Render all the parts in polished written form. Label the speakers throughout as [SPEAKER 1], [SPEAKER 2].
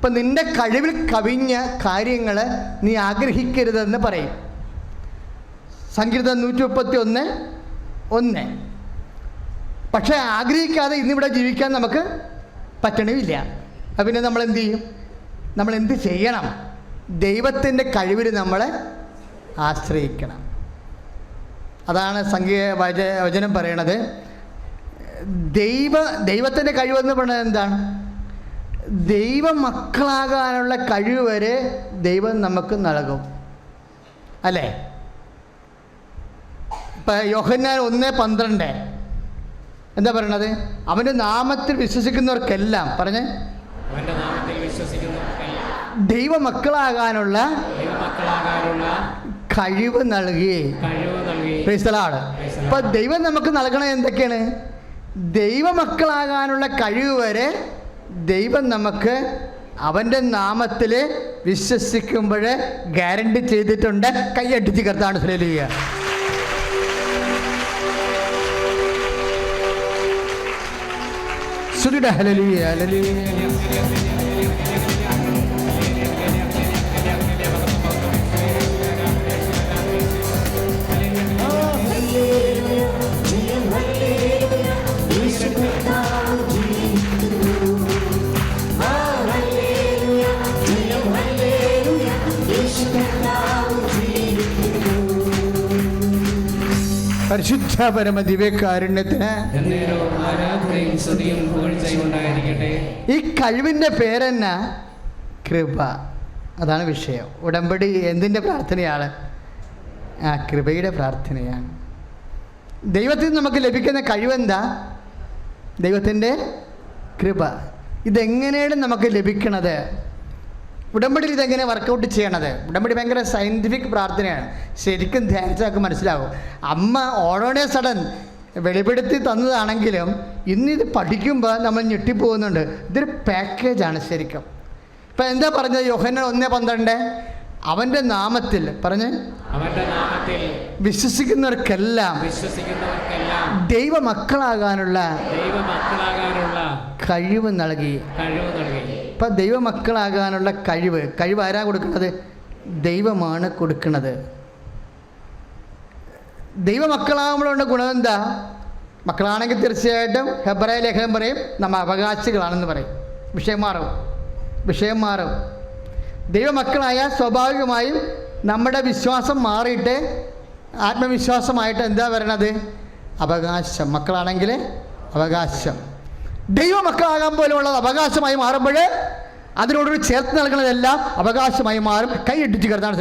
[SPEAKER 1] ഇപ്പം നിൻ്റെ കഴിവിൽ കവിഞ്ഞ കാര്യങ്ങൾ നീ ആഗ്രഹിക്കരുതെന്ന് പറയും. സങ്കീർത്തനം 131:1. പക്ഷേ ആഗ്രഹിക്കാതെ ഇന്നിവിടെ ജീവിക്കാൻ നമുക്ക് പറ്റണമില്ല. അപ്പം പിന്നെ നമ്മൾ എന്ത് ചെയ്യും? നമ്മൾ എന്ത് ചെയ്യണം? ദൈവത്തിൻ്റെ കഴിവിൽ നമ്മൾ ആശ്രയിക്കണം. അതാണ് വചനം പറയണത്. ദൈവത്തിൻ്റെ കഴിവെന്ന് പറയുന്നത് എന്താണ്? ദൈവമക്കളാകാനുള്ള കഴിവ് വരെ ദൈവം നമുക്ക് നൽകും, അല്ലേ? ഇപ്പം യോഹന്നാൻ 1:12 എന്താ പറയണത്? അവൻ്റെ നാമത്തിൽ വിശ്വസിക്കുന്നവർക്കെല്ലാം പറഞ്ഞ് ദൈവമക്കളാകാനുള്ള കഴിവ് നൽകി. ഇപ്പൊ ദൈവം നമുക്ക് നൽകണത് എന്തൊക്കെയാണ്? ദൈവമക്കളാകാനുള്ള കഴിവ് വരെ ദൈവം നമുക്ക് അവൻ്റെ നാമത്തിൽ വിശ്വസിക്കുമ്പോൾ ഗ്യാരണ്ടി ചെയ്തിട്ടുണ്ട്. കൈയടിച്ച് കർത്താവിനെ സ്തുതിക്കുക. ഹല്ലേലൂയ, ഹല്ലേലൂയ. പരിശുദ്ധ പരമ ദിവ്യകാരുണ്യത്തിന് ഈ കഴിവിൻ്റെ പേരെന്നാ? കൃപ. അതാണ് വിഷയം. ഉടമ്പടി എന്തിൻ്റെ പ്രാർത്ഥനയാണ്? കൃപയുടെ പ്രാർത്ഥനയാണ്. ദൈവത്തിൽ നിന്ന് നമുക്ക് ലഭിക്കുന്ന കഴിവെന്താ? ദൈവത്തിൻ്റെ കൃപ. ഇതെങ്ങനെയാണ് നമുക്ക് ലഭിക്കണത്? ഉടമ്പടിയിൽ ഇതെങ്ങനെ വർക്കൗട്ട് ചെയ്യണത്? ഉടമ്പടി ഭയങ്കര സയൻറ്റിഫിക് പ്രാർത്ഥനയാണ്. ശരിക്കും ധ്യാനിച്ചാൽ മനസ്സിലാവും. അമ്മ ഓണോടെ സഡൻ വെളിപ്പെടുത്തി തന്നതാണെങ്കിലും ഇന്നിത് പഠിക്കുമ്പോൾ നമ്മൾ ഞെട്ടിപ്പോകുന്നുണ്ട്. ഇതൊരു പാക്കേജാണ് ശരിക്കും. ഇപ്പം എന്താ പറഞ്ഞത്? യോഹന്നാൻ 1:12 അവൻ്റെ നാമത്തിൽ പറഞ്ഞ് വിശ്വസിക്കുന്നവർക്കെല്ലാം ദൈവമക്കളാകാനുള്ള കഴിവ് നൽകി. ഇപ്പം ദൈവമക്കളാകാനുള്ള കഴിവ് ആരാ കൊടുക്കുന്നത്? ദൈവമാണ് കൊടുക്കുന്നത്. ദൈവമക്കളാകുമ്പോഴുള്ള ഗുണം എന്താ? മക്കളാണെങ്കിൽ തീർച്ചയായിട്ടും ഹെബ്രായ ലേഖനം പറയും നമ്മൾ അവകാശികളാണെന്ന് പറയും. വിഷയം മാറും. ദൈവമക്കളായാൽ സ്വാഭാവികമായും നമ്മുടെ വിശ്വാസം മാറിയിട്ട് ആത്മവിശ്വാസമായിട്ട് എന്താ വരണത്? അവകാശം. മക്കളാണെങ്കിൽ അവകാശം. ദൈവമക്കളാകാൻ പോലുമുള്ളത് അവകാശമായി മാറുമ്പോൾ അതിനോടൊരു ചേർത്ത് നൽകുന്നതെല്ലാം അവകാശമായി മാറും. കൈയിട്ടിച്ച് കിടന്നാണ്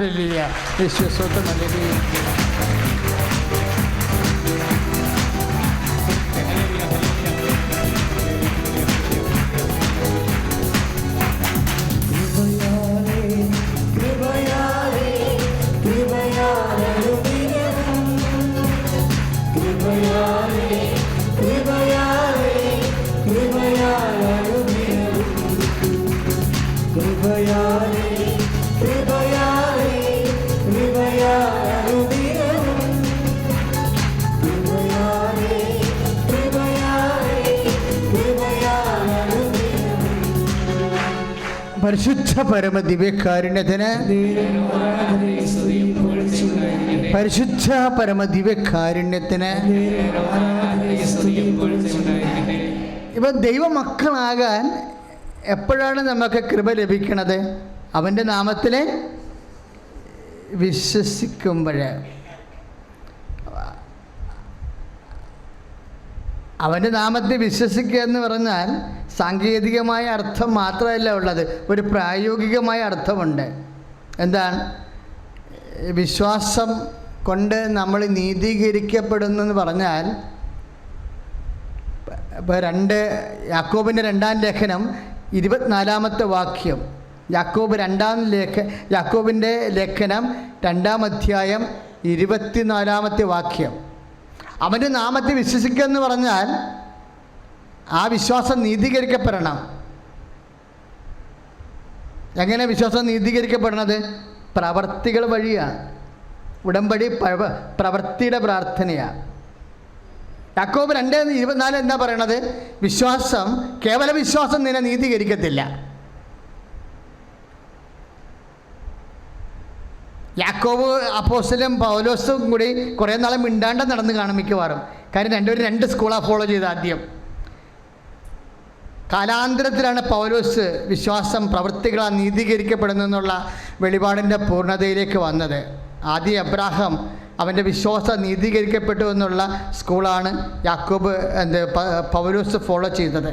[SPEAKER 1] പരിശുദ്ധ പരമ ദിവ്യകാരുണ്യത്തിന് പരിശുദ്ധ പരമ ദിവ്യകാരുണ്യത്തിന്. ഇപ്പം ദൈവമക്കളാകാൻ എപ്പോഴാണ് നമുക്ക് കൃപ ലഭിക്കണത്? അവൻ്റെ നാമത്തിൽ വിശ്വസിക്കുമ്പോൾ. അവൻ്റെ നാമത്തിൽ വിശ്വസിക്കുക എന്ന് പറഞ്ഞാൽ സാങ്കേതികമായ അർത്ഥം മാത്രമല്ല ഉള്ളത്, ഒരു പ്രായോഗികമായ അർത്ഥമുണ്ട്. എന്താണ്? വിശ്വാസം കൊണ്ട് നമ്മൾ നീതീകരിക്കപ്പെടുന്നെന്ന് പറഞ്ഞാൽ ഇപ്പോൾ യാക്കോബിൻ്റെ 2-ാം ലേഖനം 24-ാമത്തെ വാക്യം. യാക്കോബിൻ്റെ ലേഖനം 2-ാം അധ്യായം 24-ാമത്തെ വാക്യം. അവൻ്റെ നാമത്തിൽ വിശ്വസിക്കുക എന്ന് പറഞ്ഞാൽ ആ വിശ്വാസം നീതീകരിക്കപ്പെടണം. എങ്ങനെ വിശ്വാസം നീതീകരിക്കപ്പെടുന്നത്? പ്രവർത്തികൾ വഴിയാണ്. ഉടമ്പടി പ്രവൃത്തിയുടെ പ്രാർത്ഥനയാണ്. യാക്കോബ് 2:24 എന്താ പറയണത്? വിശ്വാസം, കേവല വിശ്വാസം നിന്നെ നീതീകരിക്കത്തില്ല. യാക്കോബ് അപ്പോസ്തലനും പൗലോസും കൂടി കുറേ നാളെ മിണ്ടാണ്ട് നടന്ന് കാണും മിക്കവാറും. കാര്യം രണ്ടുപേരും രണ്ട് സ്കൂളാണ് ഫോളോ ചെയ്ത്. ആദ്യം കാലാന്തരത്തിലാണ് പൗലോസ് വിശ്വാസം പ്രവൃത്തികളാൽ നീതീകരിക്കപ്പെടുന്നെന്നുള്ള വെളിപാടിൻ്റെ പൂർണ്ണതയിലേക്ക് വന്നത്. ആദ്യം അബ്രാഹാം അവൻ്റെ വിശ്വാസം നീതീകരിക്കപ്പെട്ടു എന്നുള്ള സ്കൂളാണ് യാക്കോബ് പൗലോസ് ഫോളോ ചെയ്തത്.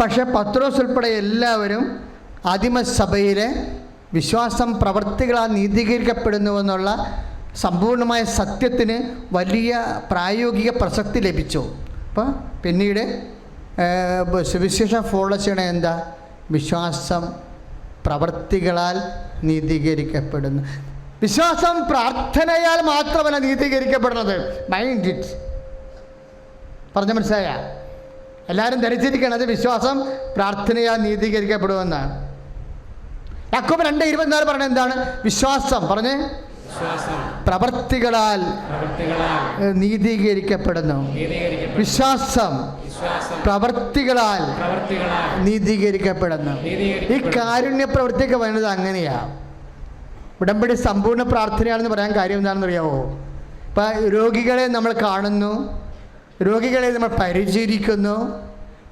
[SPEAKER 1] പക്ഷെ പത്രോസ് ഉൾപ്പെടെ എല്ലാവരും ആദിമസഭയിലെ വിശ്വാസം പ്രവൃത്തികളാൽ നീതീകരിക്കപ്പെടുന്നുവെന്നുള്ള സമ്പൂർണമായ സത്യത്തിന് വലിയ പ്രായോഗിക പ്രസക്തി ലഭിച്ചു. അപ്പോൾ പിന്നീട് സുവിശേഷം ഫോളോ ചെയ്യണ എന്താ? വിശ്വാസം പ്രവൃത്തികളാൽ നീതീകരിക്കപ്പെടുന്നു. വിശ്വാസം പ്രാർത്ഥനയാൽ മാത്രമല്ല നീതീകരിക്കപ്പെടുന്നത്. Mind it. പറഞ്ഞ മനസ്സിലായ? എല്ലാവരും ധരിച്ചിരിക്കണത് വിശ്വാസം പ്രാർത്ഥനയാൽ നീതീകരിക്കപ്പെടുമെന്നാണ്. യാക്കോബ് 2:24 പറഞ്ഞത് എന്താണ്? വിശ്വാസം പറഞ്ഞ് പ്രവൃത്തികളാൽ നീതീകരിക്കപ്പെടുന്നു. വിശ്വാസം പ്രവൃത്തികളാൽ നീതീകരിക്കപ്പെടുന്നു. ഈ കാരുണ്യ പ്രവൃത്തിയൊക്കെ വരുന്നത് അങ്ങനെയാ. ഉടമ്പടി സമ്പൂർണ്ണ പ്രാർത്ഥനയാണെന്ന് പറയാൻ കാര്യം എന്താണെന്ന് അറിയാമോ? ഇപ്പം രോഗികളെ നമ്മൾ കാണുന്നു, രോഗികളെ നമ്മൾ പരിചരിക്കുന്നു.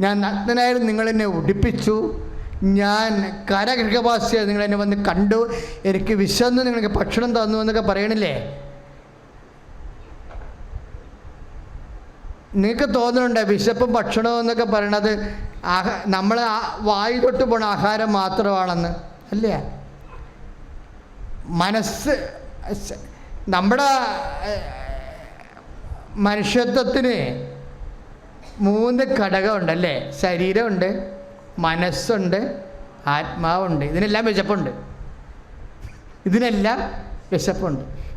[SPEAKER 1] ഞാൻ നഗ്നനായിരുന്നു, നിങ്ങളെന്നെ ഉടുപ്പിച്ചു. ഞാൻ കരഗൃഹവാസിയായി നിങ്ങളെന്നെ വന്ന് കണ്ടു. എനിക്ക് വിശന്നു, നിങ്ങൾക്ക് ഭക്ഷണം തന്നു എന്നൊക്കെ പറയണില്ലേ? നിങ്ങൾക്ക് തോന്നുന്നുണ്ട് വിശപ്പും ഭക്ഷണവും എന്നൊക്കെ പറയണത് നമ്മൾ വായു തൊട്ട് പോണ ആഹാരം മാത്രമാണെന്ന്? അല്ല. മനസ്സ്, നമ്മുടെ മനുഷ്യത്വത്തിന് 3 ഘടകമുണ്ടല്ലേ? ശരീരമുണ്ട്, മനസ്സുണ്ട്, ആത്മാവുണ്ട്. ഇതിനെല്ലാം വിശപ്പുണ്ട്.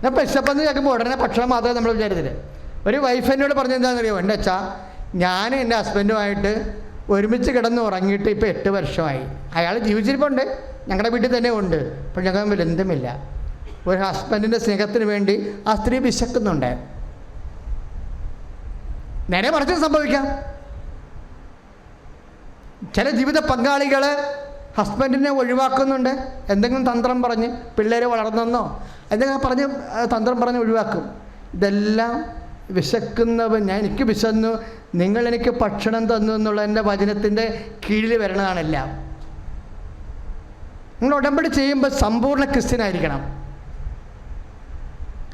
[SPEAKER 1] ഞാൻ വിശപ്പെന്ന് കേൾക്കുമ്പോൾ ഉടനെ ഭക്ഷണം മാത്രമേ നമ്മൾ വിചാരിച്ചില്ല. ഒരു വൈഫ് എന്നോട് പറഞ്ഞെന്താണെന്നറിയോ? എൻ്റെ അച്ഛാ, ഞാൻ എൻ്റെ ഹസ്ബൻഡുമായിട്ട് ഒരുമിച്ച് കിടന്ന് ഉറങ്ങിയിട്ട് ഇപ്പോൾ 8 വർഷമായി. അയാൾ ജീവിച്ചിരിപ്പുണ്ട്, ഞങ്ങളുടെ വീട്ടിൽ തന്നെ ഉണ്ട്. അപ്പോൾ ഞങ്ങൾ തമ്മിൽ ബന്ധമില്ല. ഒരു ഹസ്ബൻഡിൻ്റെ സ്നേഹത്തിന് വേണ്ടി ആ സ്ത്രീ വിശക്കുന്നുണ്ട്. നേരെ മറിച്ച് സംഭവിക്കാം. ചില ജീവിത പങ്കാളികൾ ഹസ്ബൻഡിനെ ഒഴിവാക്കുന്നുണ്ട്. എന്തെങ്കിലും തന്ത്രം പറഞ്ഞ്, പിള്ളേരെ വളർന്നെന്നോ എന്തെങ്കിലും പറഞ്ഞ് തന്ത്രം പറഞ്ഞ് ഒഴിവാക്കും. ഇതെല്ലാം വിശക്കുന്നവൻ, എനിക്ക് വിശന്നു, നിങ്ങളെനിക്ക് ഭക്ഷണം തന്നു എന്നുള്ള എൻ്റെ വചനത്തിൻ്റെ കീഴിൽ വരണതാണെല്ലാം. നിങ്ങൾ ഉടമ്പടി ചെയ്യുമ്പോൾ സമ്പൂർണ്ണ ക്രിസ്ത്യനായിരിക്കണം.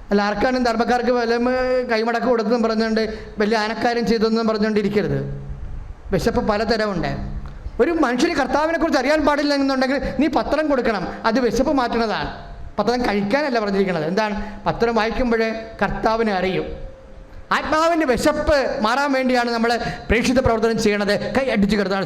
[SPEAKER 1] അല്ല ആർക്കാനും ധർമ്മക്കാർക്ക് വല്ല കൈമടക്ക് കൊടുത്തെന്നും പറഞ്ഞുകൊണ്ട് വലിയ ആനക്കാര്യം ചെയ്തെന്നും പറഞ്ഞുകൊണ്ടിരിക്കരുത്. വിശപ്പ് പലതരമുണ്ട്. ഒരു മനുഷ്യന് കർത്താവിനെ കുറിച്ച് അറിയാൻ പാടില്ല എന്നുണ്ടെങ്കിൽ നീ പത്രം കൊടുക്കണം. അത് വിശപ്പ് മാറ്റുന്നതാണ്. പത്രം കഴിക്കാനല്ല പറഞ്ഞിരിക്കുന്നത്. എന്താണ്? പത്രം വായിക്കുമ്പോഴേ കർത്താവിനെ അറിയും. ആത്മാവിൻ്റെ വിശപ്പ് മാറാൻ വേണ്ടിയാണ് നമ്മൾ പ്രേക്ഷിത പ്രവർത്തനം ചെയ്യണത്. കൈ അടിച്ച് കർത്താവ്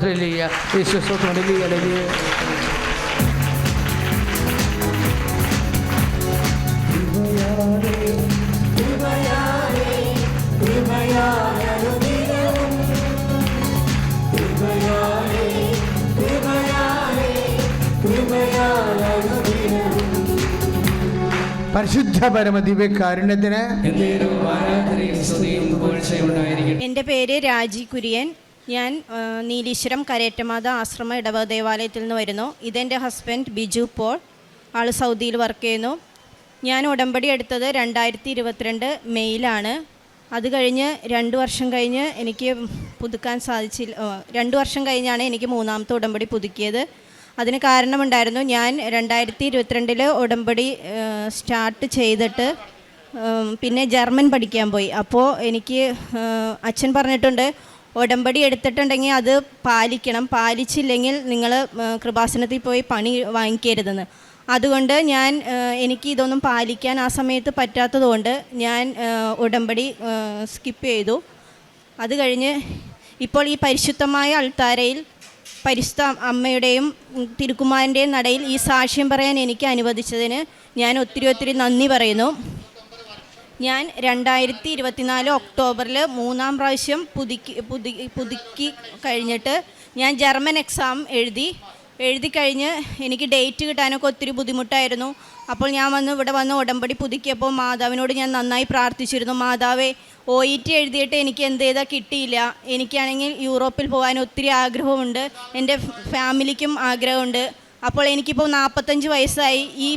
[SPEAKER 1] പരിശുദ്ധ പരമദിവ്യ കാരുണ്യത്തിന്.
[SPEAKER 2] എൻ്റെ പേര് രാജി കുര്യൻ. ഞാൻ നീലീശ്വരം കരേറ്റമാത ആശ്രമ ഇടവക ദേവാലയത്തിൽ നിന്ന് വരുന്നു. ഇതെൻ്റെ ഹസ്ബൻഡ് ബിജു പോൾ. ആൾ സൗദിയിൽ വർക്ക് ചെയ്യുന്നു. ഞാൻ ഉടമ്പടി എടുത്തത് 2022 മെയ്യിലാണ്. അത് കഴിഞ്ഞ് 2 വർഷം കഴിഞ്ഞ് എനിക്ക് പുതുക്കാൻ സാധിച്ചില്ല. 2 വർഷം കഴിഞ്ഞാണ് എനിക്ക് 3ാമത്തെ ഉടമ്പടി പുതുക്കിയത്. അതിന് കാരണമുണ്ടായിരുന്നു. ഞാൻ 2022 ഉടമ്പടി സ്റ്റാർട്ട് ചെയ്തിട്ട് പിന്നെ ജർമ്മൻ പഠിക്കാൻ പോയി. അപ്പോൾ എനിക്ക് അച്ഛൻ പറഞ്ഞിട്ടുണ്ട്, ഉടമ്പടി എടുത്തിട്ടുണ്ടെങ്കിൽ അത് പാലിക്കണം, പാലിച്ചില്ലെങ്കിൽ നിങ്ങൾ കൃപാസനത്തിൽ പോയി പണി വാങ്ങിക്കരുതെന്ന്. അതുകൊണ്ട് എനിക്ക് ഇതൊന്നും പാലിക്കാൻ ആ സമയത്ത് പറ്റാത്തതുകൊണ്ട് ഞാൻ ഉടമ്പടി സ്കിപ്പ് ചെയ്തു. അത് കഴിഞ്ഞ് ഇപ്പോൾ ഈ പരിശുദ്ധമായ അൾത്താരയിൽ പരിശുദ്ധ അമ്മയുടെയും തിരുക്കുമാരൻ്റെയും നടയിൽ ഈ സാക്ഷ്യം പറയാൻ എനിക്ക് അനുവദിച്ചതിന് ഞാൻ ഒത്തിരി നന്ദി പറയുന്നു. ഞാൻ 2024 ഒക്ടോബറിൽ 3ാം പ്രാവശ്യം പുതുക്കി കഴിഞ്ഞിട്ട് ഞാൻ ജർമ്മൻ എക്സാം എഴുതി കഴിഞ്ഞ് എനിക്ക് ഡേറ്റ് കിട്ടാനൊക്കെ ഒത്തിരി ബുദ്ധിമുട്ടായിരുന്നു. അപ്പോൾ ഞാൻ ഇവിടെ വന്ന് ഉടമ്പടി പുതുക്കിയപ്പോൾ മാതാവിനോട് ഞാൻ നന്നായി പ്രാർത്ഥിച്ചിരുന്നു. മാതാവേ, OET എഴുതിയിട്ട് എനിക്ക് എന്ത് ചെയ്താൽ കിട്ടിയില്ല. എനിക്കാണെങ്കിൽ യൂറോപ്പിൽ പോകാൻ ഒത്തിരി ആഗ്രഹമുണ്ട്, എൻ്റെ ഫാമിലിക്കും ആഗ്രഹമുണ്ട്. അപ്പോൾ എനിക്കിപ്പോൾ 45 വയസ്സായി. ഈ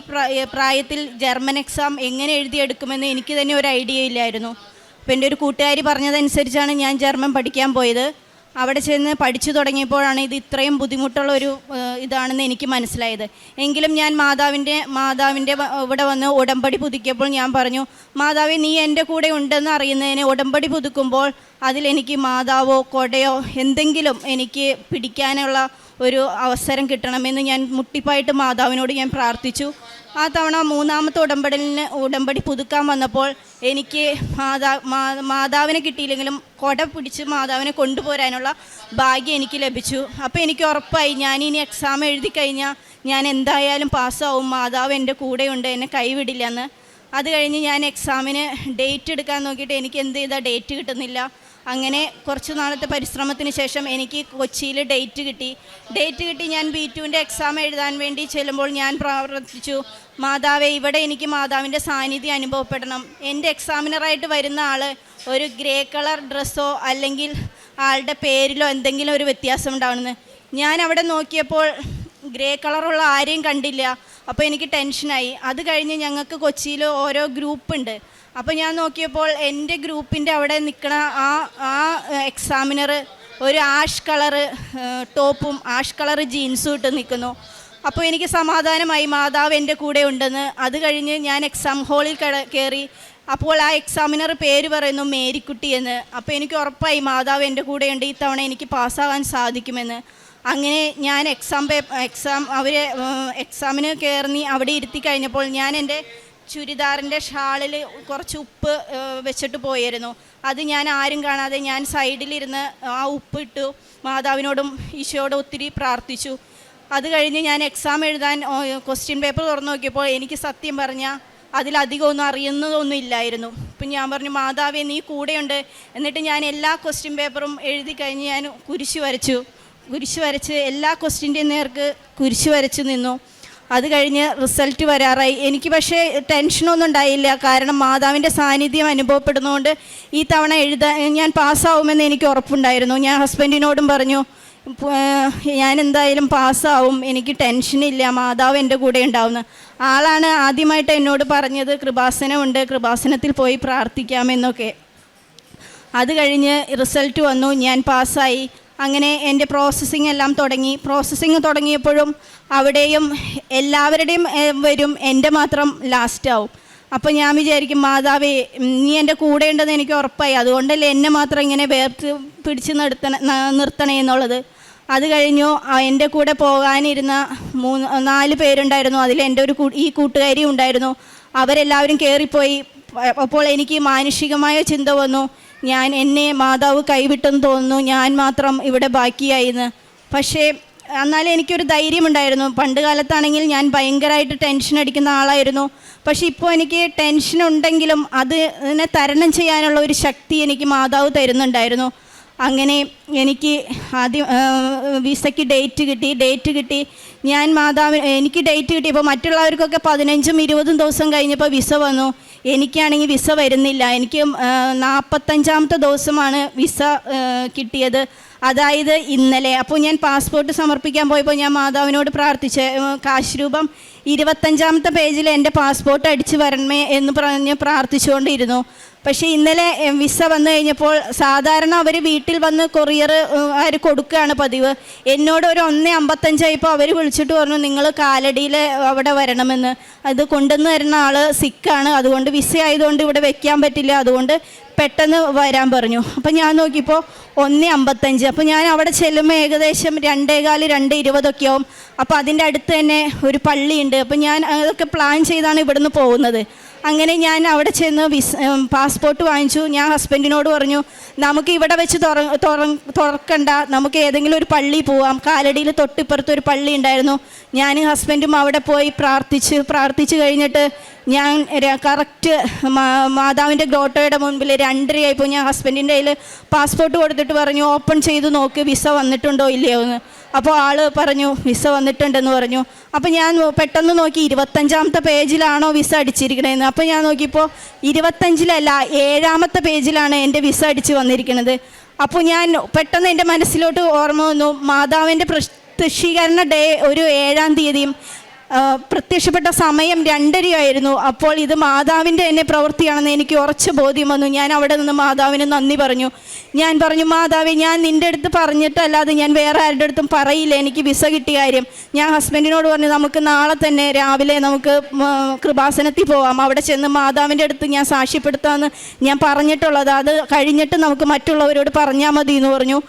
[SPEAKER 2] പ്രായത്തിൽ ജർമ്മൻ എക്സാം എങ്ങനെ എഴുതിയെടുക്കുമെന്ന് എനിക്ക് തന്നെ ഒരു ഐഡിയ ഇല്ലായിരുന്നു. അപ്പോൾ എൻ്റെ ഒരു കൂട്ടുകാരി പറഞ്ഞതനുസരിച്ചാണ് ഞാൻ ജർമ്മൻ പഠിക്കാൻ പോയത്. അവിടെ ചെന്ന് പഠിച്ചു തുടങ്ങിയപ്പോഴാണ് ഇത് ഇത്രയും ബുദ്ധിമുട്ടുള്ള ഒരു ഇതാണെന്ന് എനിക്ക് മനസ്സിലായത്. എങ്കിലും ഞാൻ മാതാവിൻ്റെ ഇവിടെ വന്ന് ഉടമ്പടി പുതുക്കിയപ്പോൾ ഞാൻ പറഞ്ഞു, മാതാവേ നീ എൻ്റെ കൂടെ ഉണ്ടെന്ന് അറിയുന്നതിന് ഉടമ്പടി പുതുക്കുമ്പോൾ അതിലെനിക്ക് മാതാവോ കൊടയോ എന്തെങ്കിലും എനിക്ക് പിടിക്കാനുള്ള ഒരു അവസരം കിട്ടണമെന്ന് ഞാൻ മുട്ടിപ്പായിട്ട് മാതാവിനോട് ഞാൻ പ്രാർത്ഥിച്ചു. ആ തവണ 3ാമത്തെ ഉടമ്പടി പുതുക്കാൻ വന്നപ്പോൾ എനിക്ക് മാതാവിനെ കിട്ടിയില്ലെങ്കിലും കൊട പിടിച്ച് മാതാവിനെ കൊണ്ടുപോരാനുള്ള ഭാഗ്യം എനിക്ക് ലഭിച്ചു. അപ്പോൾ എനിക്ക് ഉറപ്പായി ഞാനിനി എക്സാം എഴുതി കഴിഞ്ഞാൽ ഞാൻ എന്തായാലും പാസ്സാവും, മാതാവ് എൻ്റെ കൂടെയുണ്ട്, എന്നെ കൈവിടില്ലെന്ന്. അത് കഴിഞ്ഞ് ഞാൻ എക്സാമിന് ഡേറ്റ് എടുക്കാൻ നോക്കിയിട്ട് എനിക്ക് എന്ത് ചെയ്താൽ ഡേറ്റ് കിട്ടുന്നില്ല. അങ്ങനെ കുറച്ച് നാളത്തെ പരിശ്രമത്തിന് ശേഷം എനിക്ക് കൊച്ചിയിൽ ഡേറ്റ് കിട്ടി. ഞാൻ B2ൻ്റെ എക്സാം എഴുതാൻ വേണ്ടി ചെല്ലുമ്പോൾ ഞാൻ പ്രാർത്ഥിച്ചു, മാതാവേ ഇവിടെ എനിക്ക് മാതാവിൻ്റെ സാന്നിധ്യം അനുഭവപ്പെടണം. എൻ്റെ എക്സാമിനറായിട്ട് വരുന്ന ആൾ ഒരു ഗ്രേ കളർ ഡ്രസ്സോ അല്ലെങ്കിൽ ആളുടെ പേരിലോ എന്തെങ്കിലും ഒരു വ്യത്യാസം ഉണ്ടാവണമെന്ന്. ഞാൻ അവിടെ നോക്കിയപ്പോൾ ഗ്രേ കളറുള്ള ആരെയും കണ്ടില്ല. അപ്പോൾ എനിക്ക് ടെൻഷനായി. അത് കഴിഞ്ഞ് ഞങ്ങൾക്ക് കൊച്ചിയിൽ ഓരോ ഗ്രൂപ്പുണ്ട്. അപ്പോൾ ഞാൻ നോക്കിയപ്പോൾ എൻ്റെ ഗ്രൂപ്പിൻ്റെ അവിടെ നിൽക്കണ ആ എക്സാമിനർ ഒരു ആഷ് കളറ് ടോപ്പും ആഷ് കളറ് ജീൻസും ഇട്ട് നിൽക്കുന്നു. അപ്പോൾ എനിക്ക് സമാധാനമായി, മാതാവ് എൻ്റെ കൂടെ ഉണ്ടെന്ന്. അത് കഴിഞ്ഞ് ഞാൻ എക്സാം ഹാളിൽ കയറി. അപ്പോൾ ആ എക്സാമിനർ പേര് പറയുന്നു മേരിക്കുട്ടി എന്ന്. അപ്പോൾ എനിക്ക് ഉറപ്പായി മാതാവ് എൻ്റെ കൂടെയുണ്ട്, ഈ തവണ എനിക്ക് പാസ്സാകാൻ സാധിക്കുമെന്ന്. അങ്ങനെ ഞാൻ എക്സാമിന് കയറി അവിടെ ഇരുത്തി കഴിഞ്ഞപ്പോൾ ഞാൻ എൻ്റെ ചുരിദാറിൻ്റെ ഷാളിൽ കുറച്ച് ഉപ്പ് വെച്ചിട്ട് പോയിരുന്നു. അത് ഞാൻ ആരും കാണാതെ ഞാൻ സൈഡിലിരുന്ന് ആ ഉപ്പ് ഇട്ടു. മാതാവിനോടും ഈശോയോടും ഒത്തിരി പ്രാർത്ഥിച്ചു. അത് കഴിഞ്ഞ് ഞാൻ എക്സാം എഴുതാൻ ക്വസ്റ്റ്യൻ പേപ്പർ തുറന്നു നോക്കിയപ്പോൾ എനിക്ക് സത്യം പറഞ്ഞാൽ അതിലധികം ഒന്നും അറിയുന്നതൊന്നും ഇല്ലായിരുന്നു. അപ്പം ഞാൻ പറഞ്ഞു, മാതാവേ നീ കൂടെയുണ്ട്. എന്നിട്ട് ഞാൻ എല്ലാ ക്വസ്റ്റ്യൻ പേപ്പറും എഴുതി കഴിഞ്ഞ് ഞാൻ കുരിശ് വരച്ച് എല്ലാ ക്വസ്റ്റ്യൻ്റെയും നേർക്ക് കുരിശ് വരച്ച് നിന്നു. അത് കഴിഞ്ഞ് റിസൾട്ട് വരാറായി. എനിക്ക് പക്ഷേ ടെൻഷനൊന്നും ഉണ്ടായില്ല, കാരണം മാതാവിൻ്റെ സാന്നിധ്യം അനുഭവപ്പെടുന്നതുകൊണ്ട് ഈ തവണ ഞാൻ പാസ്സാവുമെന്ന് എനിക്ക് ഉറപ്പുണ്ടായിരുന്നു. ഞാൻ ഹസ്ബൻഡിനോടും പറഞ്ഞു, ഞാൻ എന്തായാലും പാസ്സാവും, എനിക്ക് ടെൻഷനില്ല, മാതാവ് എൻ്റെ കൂടെ ഉണ്ടാവുമെന്ന്. ആളാണ് ആദ്യമായിട്ട് എന്നോട് പറഞ്ഞത് കൃപാസനമുണ്ട്, കൃപാസനത്തിൽ പോയി പ്രാർത്ഥിക്കാമെന്നൊക്കെ. അത് കഴിഞ്ഞ് റിസൾട്ട് വന്നു, ഞാൻ പാസ്സായി. അങ്ങനെ എൻ്റെ പ്രോസസ്സിങ് എല്ലാം തുടങ്ങിയപ്പോഴും അവിടെയും എല്ലാവരുടെയും വരും, എൻ്റെ മാത്രം ലാസ്റ്റാവും. അപ്പോൾ ഞാൻ വിചാരിക്കും, മാതാവേ നീ എൻ്റെ കൂടെ ഉണ്ടെന്ന് എനിക്ക് ഉറപ്പായി, അതുകൊണ്ടല്ലേ എന്നെ മാത്രം ഇങ്ങനെ വേർത്ത് പിടിച്ച് നിർത്തണേ എന്നുള്ളത്. അത് കഴിഞ്ഞു. എൻ്റെ കൂടെ പോകാനിരുന്ന 4 പേരുണ്ടായിരുന്നു. അതിൽ എൻ്റെ ഈ കൂട്ടുകാരി ഉണ്ടായിരുന്നു. അവരെല്ലാവരും കയറിപ്പോയി. അപ്പോൾ എനിക്ക് മാനുഷികമായ ചിന്ത വന്നു, എന്നെ മാതാവ് കൈവിട്ടെന്ന് തോന്നുന്നു, ഞാൻ മാത്രം ഇവിടെ ബാക്കിയായിന്ന്. പക്ഷേ എന്നാലും എനിക്കൊരു ധൈര്യമുണ്ടായിരുന്നു. പണ്ട് കാലത്താണെങ്കിൽ ഞാൻ ഭയങ്കരമായിട്ട് ടെൻഷൻ അടിക്കുന്ന ആളായിരുന്നു. പക്ഷേ ഇപ്പോൾ എനിക്ക് ടെൻഷൻ ഉണ്ടെങ്കിലും അതിനെ തരണം ചെയ്യാനുള്ള ഒരു ശക്തി എനിക്ക് മാതാവ് തരുന്നുണ്ടായിരുന്നു. അങ്ങനെ എനിക്ക് ആദ്യം വിസയ്ക്ക് ഡേറ്റ് കിട്ടി. എനിക്ക് ഡേറ്റ് കിട്ടിയപ്പോൾ മറ്റുള്ളവർക്കൊക്കെ 15ഉം 20ഉം ദിവസം കഴിഞ്ഞപ്പോൾ വിസ വന്നു. എനിക്കാണെങ്കിൽ വിസ വരുന്നില്ല. എനിക്ക് 45ാമത്തെ ദിവസമാണ് വിസ കിട്ടിയത്, അതായത് ഇന്നലെ. അപ്പോൾ ഞാൻ പാസ്പോർട്ട് സമർപ്പിക്കാൻ പോയപ്പോൾ ഞാൻ മാതാവിനോട് പ്രാർത്ഥിച്ച്, കാശ് രൂപം 25ാമത്തെ പേജിൽ എൻ്റെ പാസ്പോർട്ട് അടിച്ച് വരണമേ എന്ന് പറഞ്ഞ് പ്രാർത്ഥിച്ചുകൊണ്ടിരുന്നു. പക്ഷേ ഇന്നലെ വിസ വന്നു കഴിഞ്ഞപ്പോൾ സാധാരണ അവർ വീട്ടിൽ വന്ന് കൊറിയർ കൊടുക്കുകയാണ് പതിവ്. എന്നോട് ഒരു 1:55 ആയപ്പോൾ അവർ വിളിച്ചിട്ട് പറഞ്ഞു, നിങ്ങൾ കാലടിയിൽ അവിടെ വരണമെന്ന്. അത് കൊണ്ടുവന്ന് തരുന്ന ആൾ സിക്കാണ്, അതുകൊണ്ട് വിസ ആയതുകൊണ്ട് ഇവിടെ വെക്കാൻ പറ്റില്ല, അതുകൊണ്ട് പെട്ടെന്ന് വരാൻ പറഞ്ഞു. അപ്പം ഞാൻ നോക്കിയപ്പോൾ 1:55. അപ്പോൾ ഞാൻ അവിടെ ചെല്ലുമ്പോൾ ഏകദേശം 2:15, 2:20 ആവും. അപ്പോൾ അതിൻ്റെ അടുത്ത് തന്നെ ഒരു പള്ളിയുണ്ട്. അപ്പോൾ ഞാൻ അതൊക്കെ പ്ലാൻ ചെയ്താണ് ഇവിടുന്ന് പോകുന്നത്. അങ്ങനെ ഞാൻ അവിടെ ചെന്ന് പാസ്പോർട്ട് വാങ്ങിച്ചു. ഞാൻ ഹസ്ബൻഡിനോട് പറഞ്ഞു, നമുക്ക് ഇവിടെ വെച്ച് തുറക്കണ്ട, നമുക്ക് ഏതെങ്കിലും ഒരു പള്ളി പോവാം. കാലടിയിൽ തൊട്ടിപ്പുറത്ത് ഒരു പള്ളി ഉണ്ടായിരുന്നു. ഞാനും ഹസ്ബൻഡും അവിടെ പോയി പ്രാർത്ഥിച്ച് കഴിഞ്ഞിട്ട് ഞാൻ കറക്റ്റ് മാതാവിൻ്റെ ഗ്രോട്ടോയുടെ മുൻപിൽ 2:30 ആയപ്പോൾ ഞാൻ ഹസ്ബൻഡിൻ്റെ കയ്യിൽ പാസ്പോർട്ട് കൊടുത്തിട്ട് പറഞ്ഞു, ഓപ്പൺ ചെയ്ത് നോക്ക്, വിസ വന്നിട്ടുണ്ടോ ഇല്ലയോ എന്ന്. അപ്പോൾ ആൾ പറഞ്ഞു വിസ വന്നിട്ടുണ്ടെന്ന് പറഞ്ഞു. അപ്പോൾ ഞാൻ പെട്ടെന്ന് നോക്കി 25ാമത്തെ പേജിലാണോ വിസ അടിച്ചിരിക്കണതെന്ന്. അപ്പോൾ ഞാൻ നോക്കിയപ്പോൾ 25-ലല്ല 7ാമത്തെ പേജിലാണ് എൻ്റെ വിസ അടിച്ച് വന്നിരിക്കുന്നത്. അപ്പോൾ ഞാൻ പെട്ടെന്ന് എൻ്റെ മനസ്സിലോട്ട് ഓർമ്മ വന്നു, മാതാവിൻ്റെ പ്രത്യക്ഷീകരണ ഡേ ഒരു 7-ാം തീയതിയും പ്രത്യക്ഷപ്പെട്ട സമയം 2:30 അപ്പോൾ ഇത് മാതാവിൻ്റെ തന്നെ പ്രവൃത്തിയാണെന്ന് എനിക്ക് ഉറച്ച ബോധ്യം വന്നു. ഞാൻ അവിടെ നിന്ന് മാതാവിന് നന്ദി പറഞ്ഞു. ഞാൻ പറഞ്ഞു, മാതാവേ, ഞാൻ നിൻ്റെ അടുത്ത് പറഞ്ഞിട്ടല്ലാതെ ഞാൻ വേറെ ആരുടെ അടുത്തും പറയില്ല എനിക്ക് വിസ കിട്ടിയ കാര്യം. ഞാൻ ഹസ്ബൻഡിനോട് പറഞ്ഞു, നമുക്ക് നാളെ തന്നെ രാവിലെ നമുക്ക് കൃപാസനത്തിൽ പോവാം, അവിടെ ചെന്ന് മാതാവിൻ്റെ അടുത്ത് ഞാൻ സാക്ഷ്യപ്പെടുത്താമെന്ന് ഞാൻ പറഞ്ഞിട്ടുള്ളത്. അത് കഴിഞ്ഞിട്ട് നമുക്ക് മറ്റുള്ളവരോട് പറഞ്ഞാൽ മതി എന്ന് പറഞ്ഞു.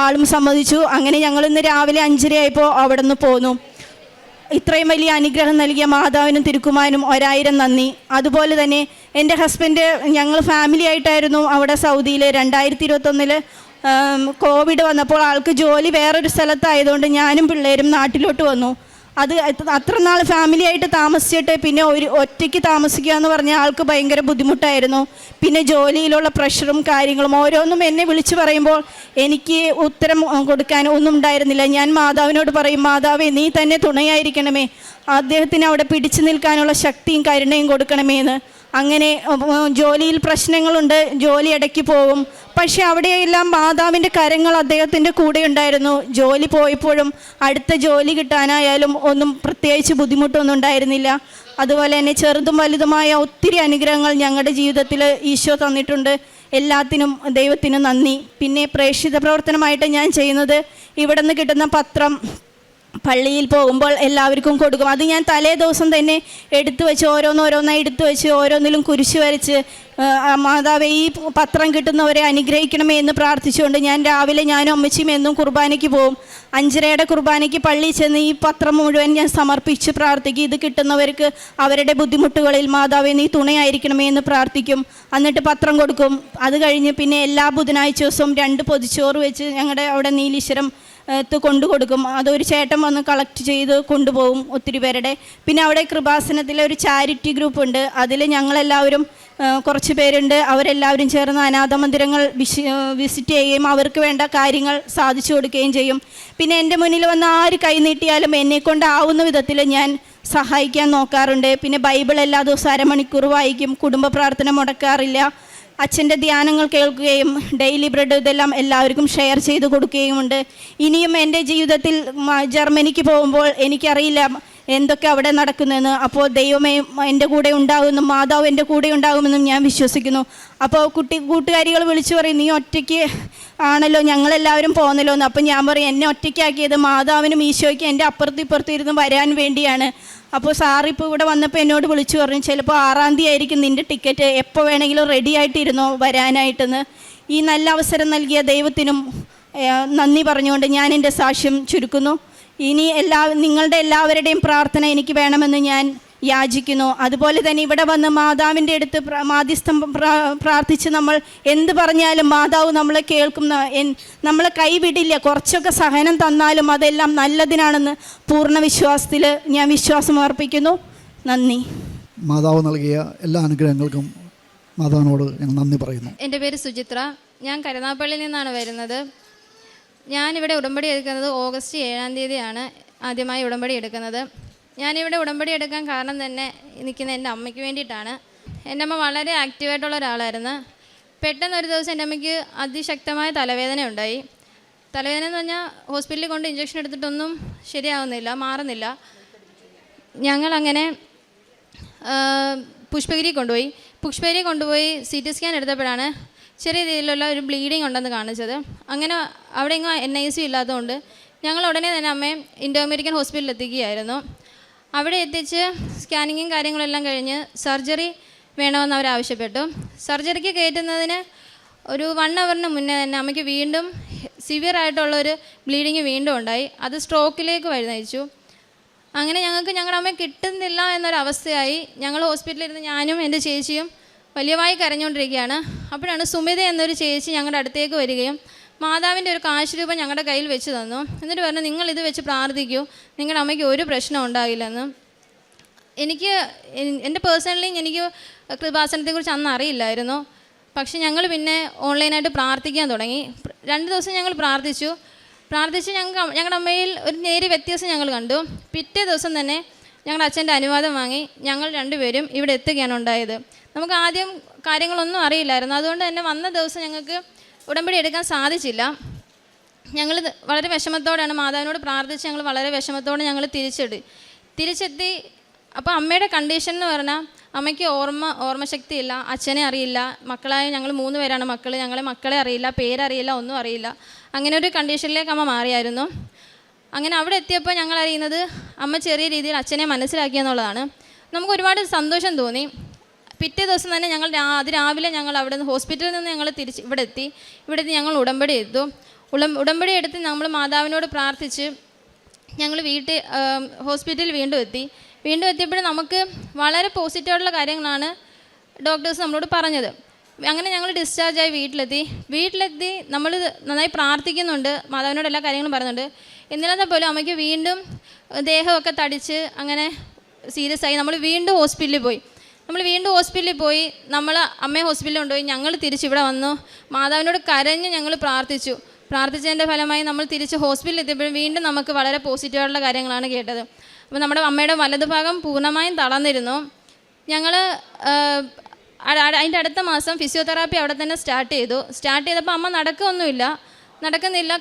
[SPEAKER 2] ആളും സമ്മതിച്ചു. അങ്ങനെ ഞങ്ങൾ ഇന്ന് രാവിലെ 5:30 ആയപ്പോൾ അവിടെ നിന്ന് പോന്നു. ഇത്രയും വലിയ അനുഗ്രഹം നൽകിയ മാതാവിനും തിരുക്കുമാരനും 1000 നന്ദി. അതുപോലെ തന്നെ എൻ്റെ ഹസ്ബൻഡ്, ഞങ്ങൾ ഫാമിലി ആയിട്ടായിരുന്നു അവിടെ സൗദിയിൽ. 2021 കോവിഡ് വന്നപ്പോൾ ആൾക്ക് ജോലി വേറൊരു സ്ഥലത്തായതുകൊണ്ട് ഞാനും പിള്ളേരും നാട്ടിലോട്ട് വന്നു. അത് അത്ര നാൾ ഫാമിലി ആയിട്ട് താമസിച്ചിട്ട് പിന്നെ ഒറ്റയ്ക്ക് താമസിക്കുക എന്ന് പറഞ്ഞാൽ ആൾക്ക് ഭയങ്കര ബുദ്ധിമുട്ടായിരുന്നു. പിന്നെ ജോലിയിലുള്ള പ്രഷറും കാര്യങ്ങളും ഓരോന്നും എന്നെ വിളിച്ചു പറയുമ്പോൾ എനിക്ക് ഉത്തരം കൊടുക്കാൻ ഒന്നും ഉണ്ടായിരുന്നില്ല. ഞാൻ മാതാവിനോട് പറയും, മാതാവേ, നീ തന്നെ തുണയായിരിക്കണമേ, അദ്ദേഹത്തിന് അവിടെ പിടിച്ചു നിൽക്കാനുള്ള ശക്തിയും കരുണയും കൊടുക്കണമേ എന്ന്. അങ്ങനെ ജോലിയിൽ പ്രശ്നങ്ങളുണ്ട്, ജോലി ഇടയ്ക്ക് പോകും. പക്ഷെ അവിടെയെല്ലാം മാതാവിൻ്റെ കരങ്ങൾ അദ്ദേഹത്തിൻ്റെ കൂടെ ഉണ്ടായിരുന്നു. ജോലി പോയപ്പോഴും അടുത്ത ജോലി കിട്ടാനായാലും ഒന്നും പ്രത്യേകിച്ച് ബുദ്ധിമുട്ടൊന്നും ഉണ്ടായിരുന്നില്ല. അതുപോലെ തന്നെ ചെറുതും വലുതുമായ ഒത്തിരി അനുഗ്രഹങ്ങൾ ഞങ്ങളുടെ ജീവിതത്തിൽ ഈശോ തന്നിട്ടുണ്ട്. എല്ലാത്തിനും ദൈവത്തിന് നന്ദി. പിന്നെ പ്രേക്ഷിത പ്രവർത്തനമായിട്ട് ഞാൻ ചെയ്യുന്നത്, ഇവിടെ നിന്ന് കിട്ടുന്ന പത്രം പള്ളിയിൽ പോകുമ്പോൾ എല്ലാവർക്കും കൊടുക്കും. അത് ഞാൻ തലേ ദിവസം തന്നെ എടുത്തു വെച്ച് ഓരോന്നോരോന്നായി എടുത്തു വെച്ച് ഓരോന്നിലും കുരിശ് വരച്ച്, മാതാവേ, ഈ പത്രം കിട്ടുന്നവരെ അനുഗ്രഹിക്കണമേ എന്ന് പ്രാർത്ഥിച്ചുകൊണ്ട് ഞാൻ രാവിലെ ഞാനും അമ്മച്ചിയും എന്നും കുർബാനയ്ക്ക് പോകും. 5:30 കുർബാനയ്ക്ക് പള്ളിയിൽ ചെന്ന് ഈ പത്രം മുഴുവൻ ഞാൻ സമർപ്പിച്ച് പ്രാർത്ഥിക്കും. ഇത് കിട്ടുന്നവർക്ക് അവരുടെ ബുദ്ധിമുട്ടുകളിൽ മാതാവേ നീ തുണയായിരിക്കണമേ എന്ന് പ്രാർത്ഥിക്കും. എന്നിട്ട് പത്രം കൊടുക്കും. അത് കഴിഞ്ഞ് പിന്നെ എല്ലാ ബുധനാഴ്ച ദിവസവും 2 പൊതിച്ചോറ് വെച്ച് ഞങ്ങളുടെ അവിടെ നീലീശ്വരം കൊണ്ടു കൊടുക്കും. അതൊരു ചേട്ടൻ വന്ന് കളക്ട് ചെയ്ത് കൊണ്ടുപോകും ഒത്തിരി പേരുടെ. പിന്നെ അവിടെ കൃപാസനത്തിലെ ഒരു ചാരിറ്റി ഗ്രൂപ്പ് ഉണ്ട്. അതിൽ ഞങ്ങളെല്ലാവരും കുറച്ച് പേരുണ്ട്. അവരെല്ലാവരും ചേർന്ന് അനാഥ മന്ദിരങ്ങൾ വിസിറ്റ് ചെയ്യുകയും അവർക്ക് വേണ്ട കാര്യങ്ങൾ സാധിച്ചു കൊടുക്കുകയും ചെയ്യും. പിന്നെ എൻ്റെ മുന്നിൽ വന്ന് ആര് കൈ നീട്ടിയാലും എന്നെക്കൊണ്ടാവുന്ന വിധത്തിൽ ഞാൻ സഹായിക്കാൻ നോക്കാറുണ്ട്. പിന്നെ ബൈബിൾ എല്ലാ ദിവസവും 1/2 മണിക്കൂർ വായിക്കും. കുടുംബ പ്രാർത്ഥന മുടക്കാറില്ല. അച്ഛൻ്റെ ധ്യാനങ്ങൾ കേൾക്കുകയും ഡെയിലി ബ്രെഡ് ഇതെല്ലാം എല്ലാവർക്കും ഷെയർ ചെയ്ത് കൊടുക്കുകയുമുണ്ട്. ഇനിയും എൻ്റെ ജീവിതത്തിൽ ജർമ്മനിക്ക് പോകുമ്പോൾ എനിക്കറിയില്ല എന്തൊക്കെ അവിടെ നടക്കുന്നതെന്ന്. അപ്പോൾ ദൈവമേ എൻ്റെ കൂടെ ഉണ്ടാകുമെന്നും മാതാവ് എൻ്റെ കൂടെ ഉണ്ടാകുമെന്നും ഞാൻ വിശ്വസിക്കുന്നു. അപ്പോൾ കൂട്ടുകാരികൾ വിളിച്ചു പറയും, നീ ഒറ്റയ്ക്ക് ആണല്ലോ, ഞങ്ങളെല്ലാവരും പോകുന്നല്ലോ എന്ന്. അപ്പം ഞാൻ പറയും, എന്നെ ഒറ്റയ്ക്കാക്കിയത് മാതാവിനും ഈശോയ്ക്കും എൻ്റെ അപ്പുറത്തും ഇപ്പുറത്തും ഇരുന്ന് വരാൻ വേണ്ടിയാണ്. അപ്പോൾ സാറിപ്പോൾ ഇവിടെ വന്നപ്പോൾ എന്നോട് വിളിച്ചു പറഞ്ഞു, ചിലപ്പോൾ 6-ാം തീയതി ആയിരിക്കും നിൻ്റെ ടിക്കറ്റ്, എപ്പോൾ വേണമെങ്കിലും റെഡി ആയിട്ടിരുന്നോ വരാനായിട്ടെന്ന്. ഈ നല്ല അവസരം നൽകിയ ദൈവത്തിനും നന്ദി പറഞ്ഞുകൊണ്ട് ഞാൻ എൻ്റെ സാക്ഷ്യം ചുരുക്കുന്നു. ഇനി നിങ്ങളുടെ എല്ലാവരുടെയും പ്രാർത്ഥന എനിക്ക് വേണമെന്ന് ഞാൻ യാചിക്കുന്നു. അതുപോലെ തന്നെ ഇവിടെ വന്ന് മാതാവിൻ്റെ അടുത്ത് മാധ്യസ്ഥം പ്രാർത്ഥിച്ച് നമ്മൾ എന്ത് പറഞ്ഞാലും മാതാവ് നമ്മളെ കേൾക്കും, നമ്മളെ കൈവിടില്ല. കുറച്ചൊക്കെ സഹനം തന്നാലും അതെല്ലാം നല്ലതിനാണെന്ന് പൂർണ്ണ വിശ്വാസത്തിൽ ഞാൻ വിശ്വാസം അർപ്പിക്കുന്നു. നന്ദി.
[SPEAKER 3] മാതാവ് നൽകിയ എല്ലാ അനുഗ്രഹങ്ങൾക്കും മാതാവിനോട് ഞങ്ങൾ നന്ദി പറയുന്നു.
[SPEAKER 4] എൻ്റെ പേര് സുചിത്ര. ഞാൻ കരുനാഗപ്പള്ളിയിൽ നിന്നാണ് വരുന്നത്. ഞാനിവിടെ ഉടമ്പടി എടുക്കുന്നത് ഓഗസ്റ്റ് 7-ാം തീയതിയാണ് ആദ്യമായി ഉടമ്പടി എടുക്കുന്നത്. ഞാനിവിടെ ഉടമ്പടി എടുക്കാൻ കാരണം തന്നെ നിൽക്കുന്ന എൻ്റെ അമ്മയ്ക്ക് വേണ്ടിയിട്ടാണ്. എൻ്റെ അമ്മ വളരെ ആക്റ്റീവായിട്ടുള്ള ഒരാളായിരുന്നു. പെട്ടെന്ന് ഒരു ദിവസം എൻ്റെ അമ്മയ്ക്ക് അതിശക്തമായ തലവേദന ഉണ്ടായി. തലവേദന എന്ന് പറഞ്ഞാൽ ഹോസ്പിറ്റലിൽ കൊണ്ട് ഇഞ്ചക്ഷൻ എടുത്തിട്ടൊന്നും ശരിയാവുന്നില്ല, മാറുന്നില്ല. ഞങ്ങളങ്ങനെ പുഷ്പഗിരി കൊണ്ടുപോയി CT സ്കാൻ എടുത്തപ്പോഴാണ് ചെറിയ രീതിയിലുള്ള ഒരു ബ്ലീഡിങ് ഉണ്ടെന്ന് കാണിച്ചത്. അങ്ങനെ അവിടെ എങ്ങും NICU ഇല്ലാത്തതുകൊണ്ട് ഞങ്ങൾ ഉടനെ തന്നെ അമ്മയെ ഇൻഡോ അമേരിക്കൻ ഹോസ്പിറ്റലിൽ എത്തിക്കുകയായിരുന്നു. അവിടെ എത്തിച്ച് സ്കാനിങ്ങും കാര്യങ്ങളെല്ലാം കഴിഞ്ഞ് സർജറി വേണമെന്ന് അവർ ആവശ്യപ്പെട്ടു. സർജറിക്ക് കയറ്റുന്നതിന് ഒരു 1 അവറിന് മുന്നേ തന്നെ അമ്മയ്ക്ക് വീണ്ടും സിവിയർ ആയിട്ടുള്ളൊരു ബ്ലീഡിങ് വീണ്ടും ഉണ്ടായി. അത് സ്ട്രോക്കിലേക്ക് വഴി നയിച്ചു. അങ്ങനെ ഞങ്ങൾക്ക് ഞങ്ങളുടെ അമ്മയെ കിട്ടുന്നില്ല എന്നൊരവസ്ഥയായി. ഞങ്ങൾ ഹോസ്പിറ്റലിൽ ഇരുന്ന് ഞാനും എൻ്റെ ചേച്ചിയും വലിയവായി കരഞ്ഞുകൊണ്ടിരിക്കുകയാണ്. അപ്പോഴാണ് സുമിത എന്നൊരു ചേച്ചി ഞങ്ങളുടെ അടുത്തേക്ക് വരികയും മാതാവിൻ്റെ ഒരു കാശ് രൂപ ഞങ്ങളുടെ കയ്യിൽ വെച്ച് തന്നു. എന്നിട്ട് പറഞ്ഞു, നിങ്ങളിത് വെച്ച് പ്രാർത്ഥിക്കൂ, നിങ്ങളുടെ അമ്മയ്ക്ക് ഒരു പ്രശ്നം ഉണ്ടാകില്ലെന്ന്. എൻ്റെ പേഴ്സണലി എനിക്ക് കൃപാസനത്തെക്കുറിച്ച് അന്ന് അറിയില്ലായിരുന്നു. പക്ഷെ ഞങ്ങൾ പിന്നെ ഓൺലൈനായിട്ട് പ്രാർത്ഥിക്കാൻ തുടങ്ങി. 2 ദിവസം ഞങ്ങൾ പ്രാർത്ഥിച്ച് ഞങ്ങളുടെ അമ്മയിൽ ഒരു നേരിയ വ്യത്യാസം ഞങ്ങൾ കണ്ടു. പിറ്റേ ദിവസം തന്നെ ഞങ്ങളുടെ അച്ഛൻ്റെ അനുവാദം വാങ്ങി ഞങ്ങൾ 2 പേരും ഇവിടെ എത്തുകയാണ് ഉണ്ടായത്. നമുക്ക് ആദ്യം കാര്യങ്ങളൊന്നും അറിയില്ലായിരുന്നു. അതുകൊണ്ട് തന്നെ വന്ന ദിവസം ഞങ്ങൾക്ക് ഉടമ്പടി എടുക്കാൻ സാധിച്ചില്ല. ഞങ്ങൾ വളരെ വിഷമത്തോടെയാണ് മാതാവിനോട് പ്രാർത്ഥിച്ച് ഞങ്ങൾ വളരെ വിഷമത്തോടെ ഞങ്ങൾ തിരിച്ചെത്തി. അപ്പോൾ അമ്മയുടെ കണ്ടീഷൻ എന്ന് പറഞ്ഞാൽ അമ്മയ്ക്ക് ഓർമ്മശക്തി ഇല്ല, അച്ഛനെ അറിയില്ല, മക്കളായ ഞങ്ങൾ 3 പേരാണ് മക്കൾ, ഞങ്ങളെ മക്കളെ അറിയില്ല, പേരറിയില്ല, ഒന്നും അറിയില്ല. അങ്ങനെ ഒരു കണ്ടീഷനിലേക്ക് അമ്മ മാറിയായിരുന്നു. അങ്ങനെ അവിടെ എത്തിയപ്പോൾ ഞങ്ങൾ അറിയുന്നത് അമ്മ ചെറിയ രീതിയിൽ അച്ഛനെ മനസ്സിലാക്കിയെന്നുള്ളതാണ്. നമുക്ക് ഒരുപാട് സന്തോഷം തോന്നി. പിറ്റേ ദിവസം തന്നെ ഞങ്ങൾ അതിരാവിലെ ഞങ്ങൾ അവിടെ നിന്ന് ഹോസ്പിറ്റലിൽ നിന്ന് ഞങ്ങൾ ഇവിടെ എത്തി ഞങ്ങൾ ഉടമ്പടി ഉടമ്പടി എടുത്ത് നമ്മൾ മാതാവിനോട് പ്രാർത്ഥിച്ച് ഞങ്ങൾ ഹോസ്പിറ്റലിൽ വീണ്ടും എത്തിയപ്പോഴും നമുക്ക് വളരെ പോസിറ്റീവായിട്ടുള്ള കാര്യങ്ങളാണ് ഡോക്ടേഴ്സ് നമ്മളോട് പറഞ്ഞത്. അങ്ങനെ ഞങ്ങൾ ഡിസ്ചാർജായി വീട്ടിലെത്തി നമ്മൾ നന്നായി പ്രാർത്ഥിക്കുന്നുണ്ട്, മാതാവിനോട് എല്ലാ കാര്യങ്ങളും പറയുന്നുണ്ട്. എന്നിരുന്നാൽ പോലും അമ്മയ്ക്ക് വീണ്ടും ദേഹമൊക്കെ തടിച്ച് അങ്ങനെ സീരിയസ് ആയി നമ്മൾ വീണ്ടും ഹോസ്പിറ്റലിൽ പോയി. നമ്മൾ അമ്മയെ ഹോസ്പിറ്റലിൽ കൊണ്ടുപോയി. ഞങ്ങൾ തിരിച്ചിവിടെ വന്നു, മാതാവിനോട് കരഞ്ഞ് ഞങ്ങൾ പ്രാർത്ഥിച്ചതിൻ്റെ ഫലമായി നമ്മൾ തിരിച്ച് ഹോസ്പിറ്റലിൽ എത്തിയപ്പോഴും വീണ്ടും നമുക്ക് വളരെ പോസിറ്റീവായിട്ടുള്ള കാര്യങ്ങളാണ് കേട്ടത്. അപ്പോൾ നമ്മുടെ അമ്മയുടെ വലതുഭാഗം പൂർണ്ണമായും തളർന്നിരുന്നു. ഞങ്ങൾ അതിൻ്റെ അടുത്ത മാസം ഫിസിയോതെറാപ്പി അവിടെ തന്നെ സ്റ്റാർട്ട് ചെയ്തപ്പോൾ അമ്മ നടക്കുന്നില്ല,